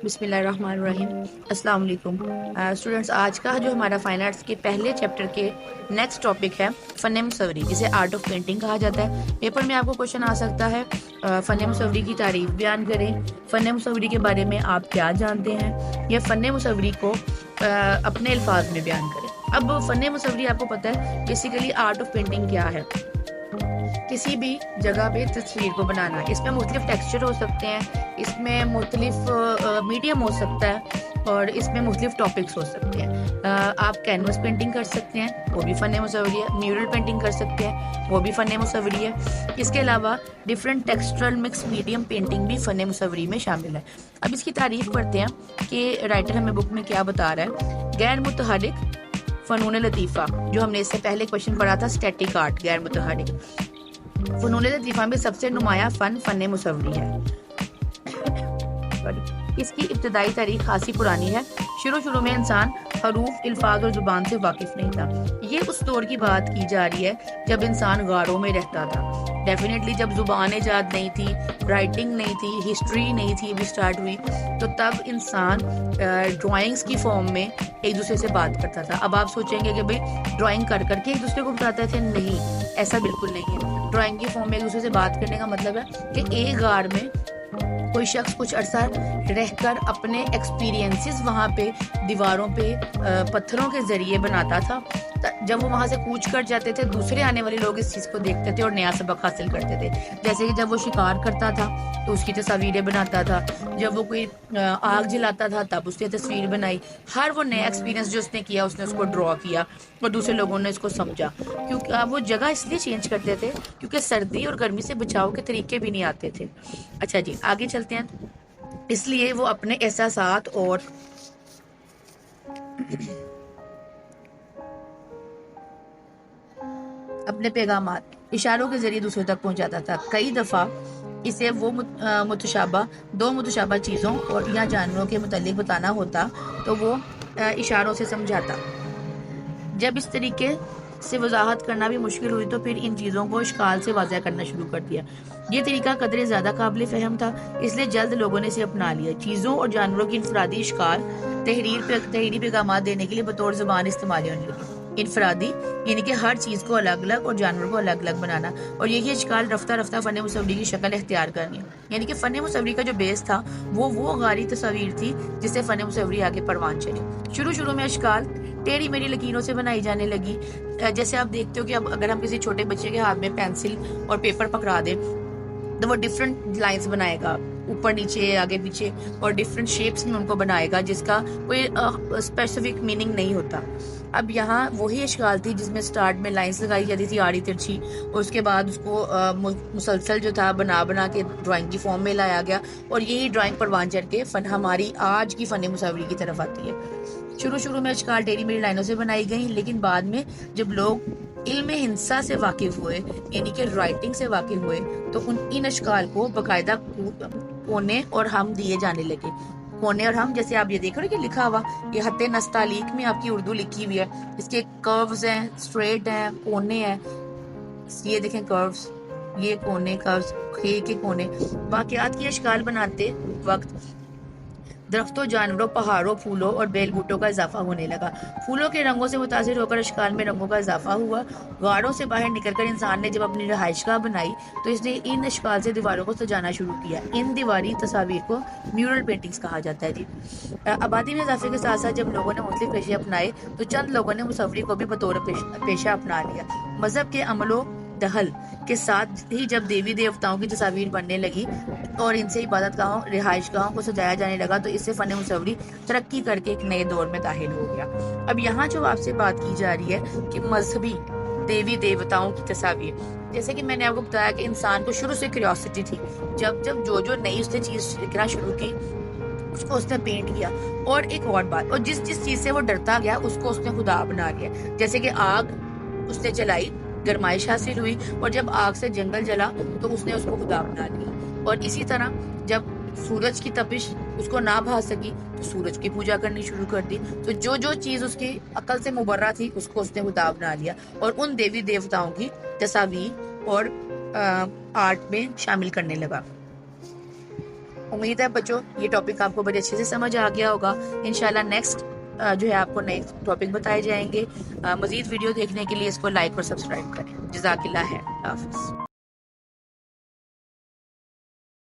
بسم اللہ الرحمن الرحیم۔ السلام علیکم اسٹوڈنٹس، آج کا جو ہمارا فائن آرٹس کے پہلے چیپٹر کے نیکسٹ ٹاپک ہے فن مصوری، جسے آرٹ آف پینٹنگ کہا جاتا ہے۔ پیپر میں آپ کو کوشچن آ سکتا ہے فن مصوری کی تعریف بیان کریں، فن مصوری کے بارے میں آپ کیا جانتے ہیں، یا فن مصوری کو اپنے الفاظ میں بیان کریں۔ اب فن مصوری آپ کو پتہ ہے بیسیکلی آرٹ آف پینٹنگ کیا ہے، کسی بھی جگہ پہ تصویر کو بنانا۔ اس میں مختلف ٹیکسچر ہو سکتے ہیں، اس میں مختلف میڈیم ہو سکتا ہے، اور اس میں مختلف ٹاپکس ہو سکتے ہیں۔ آپ کینوس پینٹنگ کر سکتے ہیں، وہ بھی فن مصوری ہے۔ میورل پینٹنگ کر سکتے ہیں، وہ بھی فن مصوری ہے۔ اس کے علاوہ ڈفرینٹ ٹیکسچرل مکس میڈیم پینٹنگ بھی فن مصوری میں شامل ہے۔ اب اس کی تعریف کرتے ہیں کہ رائٹر ہمیں بک میں کیا بتا رہا ہے۔ غیر متحرک فنون لطیفہ، جو ہم نے اس سے پہلے کوشچن پڑھا تھا، اسٹیٹک آرٹ، غیر متحرک فنون لطیفہ میں سب سے نمایاں فن مصوری ہے۔ اس کی ابتدائی تاریخ خاصی پرانی ہے۔ شروع میں انسان حروف، الفاظ اور زبان سے واقف نہیں تھا۔ یہ اس دور کی بات کی جا رہی ہے جب انسان غاروں میں رہتا تھا۔ ڈیفینیٹلی جب زبان ایجاد نہیں تھی، رائٹنگ نہیں تھی، ہسٹری نہیں تھی ابھی سٹارٹ ہوئی، تو تب انسان ڈرائنگز کی فارم میں ایک دوسرے سے بات کرتا تھا۔ اب آپ سوچیں گے کہ بھئی ڈرائنگ کر کے ایک دوسرے کو بتاتے تھے، نہیں، ایسا بالکل نہیں ہے۔ ڈرائنگ کی فارم میں ایک دوسرے سے بات کرنے کا مطلب ہے کہ ایک غار میں کوئی شخص کچھ عرصہ رہ کر اپنے ایکسپیرینسز وہاں پہ دیواروں پہ پتھروں کے ذریعے بناتا تھا۔ جب وہ وہاں سے کوچ کر جاتے تھے، دوسرے آنے والے لوگ اس چیز کو دیکھتے تھے اور نیا سبق حاصل کرتے تھے۔ جیسے کہ جب وہ شکار کرتا تھا تو اس کی تصاویریں بناتا تھا، جب وہ کوئی آگ جلاتا تھا تب اس نے تصویر بنائی۔ ہر وہ نیا ایکسپیرینس جو اس نے کیا، اس نے اس کو ڈرا کیا اور دوسرے لوگوں نے اس کو سمجھا۔ کیونکہ وہ جگہ اس لیے چینج کرتے تھے کیونکہ سردی اور گرمی سے بچاؤ کے طریقے بھی نہیں آتے تھے۔ اچھا جی، آگے چلتے ہیں۔ اس لیے وہ اپنے احساسات اور اپنے پیغامات اشاروں کے ذریعے دوسروں تک پہنچاتا تھا۔ کئی دفعہ اسے وہ دو متشابہ چیزوں اور یا جانوروں کے متعلق بتانا ہوتا تو وہ اشاروں سے سمجھاتا۔ جب اس طریقے سے وضاحت کرنا بھی مشکل ہوئی تو پھر ان چیزوں کو اشکال سے واضح کرنا شروع کر دیا۔ یہ طریقہ قدرے زیادہ قابل فہم تھا، اس لیے جلد لوگوں نے اسے اپنا لیا۔ چیزوں اور جانوروں کی انفرادی اشکال تحریری پیغامات دینے کے لیے بطور زبان استعمال ہونے لگی۔ انفرادی یعنی کہ ہر چیز کو الگ الگ اور جانور کو الگ الگ بنانا، اور یہی اشکال رفتہ رفتہ فن مصوری کی شکل اختیار کرنی۔ یعنی کہ فن مصوری کا جو بیس تھا وہ غاری تصاویر تھی جس سے فن مصوری آگے پروان چلی۔ شروع میں اشکال ٹیڑھی میڑھی لکیروں سے بنائی جانے لگی۔ جیسے آپ دیکھتے ہو کہ اب اگر ہم کسی چھوٹے بچے کے ہاتھ میں پینسل اور پیپر پکڑا دیں تو وہ ڈفرینٹ لائنز بنائے گا، اوپر نیچے آگے پیچھے، اور ڈفرینٹ شیپس میں ان کو بنائے گا جس کا کوئی اسپیسیفک میننگ نہیں ہوتا۔ اب یہاں وہی اشکال تھی جس میں سٹارٹ میں لائنز لگائی جاتی تھی آڑی ترچھی، اور اس کے بعد اس کو مسلسل جو تھا بنا کے ڈرائنگ کی فارم میں لایا گیا، اور یہی ڈرائنگ پروان چڑھ کے ہماری آج کی فن مصوری کی طرف آتی ہے۔ شروع میں اشکال ٹیڑھی میڑھی لائنوں سے بنائی گئی، لیکن بعد میں جب لوگ علم ہندسہ سے واقف ہوئے، یعنی کہ رائٹنگ سے واقف ہوئے، تو ان اشکال کو باقاعدہ کونے اور ہم دیے جانے لگے۔ کونے اور ہم، جیسے آپ یہ دیکھ رہے کہ لکھا ہوا، یہ خط نستعلیق میں آپ کی اردو لکھی ہوئی ہے، اس کے کروز ہیں، اسٹریٹ ہیں، کونے ہیں، یہ دیکھیں کروز، یہ کونے، کروز، کے کونے۔ واقعات کی اشکال بناتے وقت درختوں، جانوروں، پہاڑوں، پھولوں اور بیل بوٹوں کا اضافہ ہونے لگا۔ پھولوں کے رنگوں سے متاثر ہو کر اشکال میں رنگوں کا اضافہ ہوا۔ غاروں سے باہر نکل کر انسان نے جب اپنی رہائش گاہ بنائی تو اس نے ان اشکال سے دیواروں کو سجانا شروع کیا۔ ان دیواری تصاویر کو میورل پینٹنگز کہا جاتا ہے جی۔ آبادی میں اضافے کے ساتھ ساتھ جب لوگوں نے مختلف پیشے اپنائے تو چند لوگوں نے مصوری کو بھی بطور پیشہ اپنا لیا۔ مذہب کے عمل و دخل کے ساتھ ہی جب دیوی دیوتاؤں کی تصاویر بننے لگی اور ان سے عبادت گاہوں، رہائش گاہوں کو سجایا جانے لگا تو اس سے فن مصوری ترقی کر کے ایک نئے دور میں داخل ہو گیا۔ اب یہاں جو آپ سے بات کی جا رہی ہے کہ مذہبی دیوی دیوتاؤں کی تصاویر، جیسے کہ میں نے آپ کو بتایا کہ انسان کو شروع سے کیوریوسٹی تھی، جب جو نئی اس نے چیز لکھنا شروع کی اس کو اس نے پینٹ کیا، اور ایک اور بات، اور جس چیز سے وہ ڈرتا گیا اس کو اس نے خدا بنا لیا۔ جیسے کہ آگ اس نے جلائی، گرمائش حاصل ہوئی، اور جب آگ سے جنگل جلا تو اس نے اس کو خدا بنا لیا۔ اور اسی طرح جب سورج کی تپش اس کو نہ بھا سکی تو سورج کی پوجا کرنی شروع کر دی۔ تو جو چیز اس کی عقل سے مبرہ تھی اس کو اس نے خدا بنا لیا، اور ان دیوی دیوتاؤں کی تصاویر اور آرٹ میں شامل کرنے لگا۔ امید ہے بچوں یہ ٹاپک آپ کو بڑے اچھے سے سمجھ آ گیا ہوگا. انشاءاللہ نیکسٹ جو ہے آپ کو نئے ٹاپک بتائے جائیں گے. مزید ویڈیو دیکھنے کے لیے اس کو لائک اور سبسکرائب کریں. جزاک اللہ خیر. اللہ حافظ.